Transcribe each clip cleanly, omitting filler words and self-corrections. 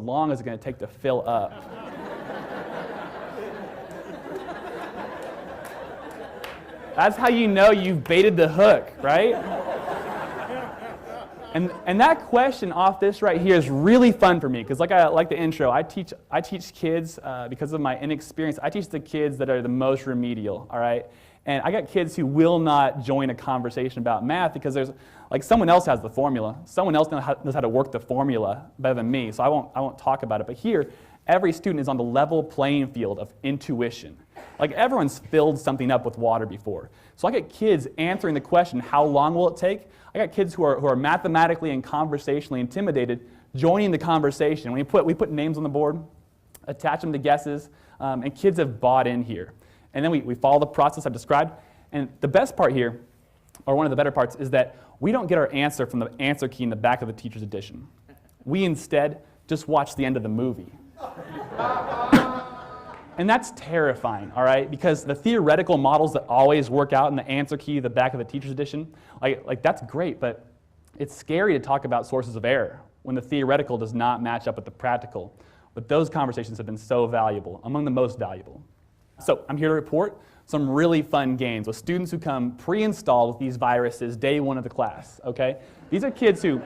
long is it going to take to fill up? That's how you know you've baited the hook, right? And that question off this right here is really fun for me because like the intro, I teach kids because of my inexperience. I teach the kids that are the most remedial, all right? And I got kids who will not join a conversation about math because there's like someone else has the formula. Someone else knows how to work the formula better than me, so I won't talk about it. But here, every student is on the level playing field of intuition. Like everyone's filled something up with water before. So I get kids answering the question, how long will it take? I got kids who are mathematically and conversationally intimidated joining the conversation. We put names on the board, attach them to guesses, and kids have bought in here. And then we follow the process I've described. And the best part here, or one of the better parts, is that we don't get our answer from the answer key in the back of the teacher's edition. We instead just watch the end of the movie. And that's terrifying, all right? Because the theoretical models that always work out in the answer key, the back of the teacher's edition, like that's great, but it's scary to talk about sources of error when the theoretical does not match up with the practical. But those conversations have been so valuable, among the most valuable. So I'm here to report some really fun games with students who come pre-installed with these viruses day one of the class, okay? These are kids who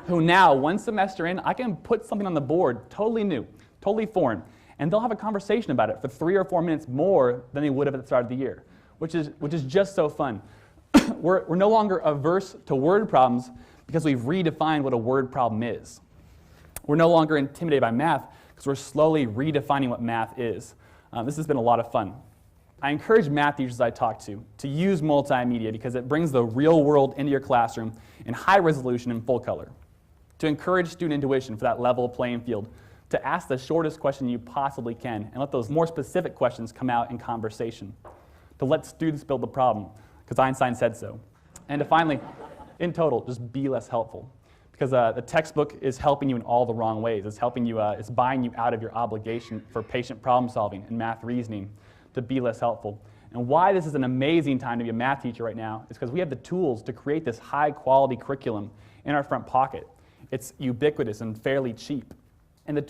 now, one semester in, I can put something on the board totally new, totally foreign, and they'll have a conversation about it for 3 or 4 minutes more than they would have at the start of the year, which is just so fun. We're no longer averse to word problems because we've redefined what a word problem is. We're no longer intimidated by math because we're slowly redefining what math is. This has been a lot of fun. I encourage math teachers I talk to use multimedia because it brings the real world into your classroom in high resolution and full color. To encourage student intuition for that level playing field, to ask the shortest question you possibly can and let those more specific questions come out in conversation. To let students build the problem, because Einstein said so. And to finally, in total, just be less helpful. Because the textbook is helping you in all the wrong ways. It's helping you, it's buying you out of your obligation for patient problem solving and math reasoning to be less helpful. And why this is an amazing time to be a math teacher right now is because we have the tools to create this high quality curriculum in our front pocket. It's ubiquitous and fairly cheap. And the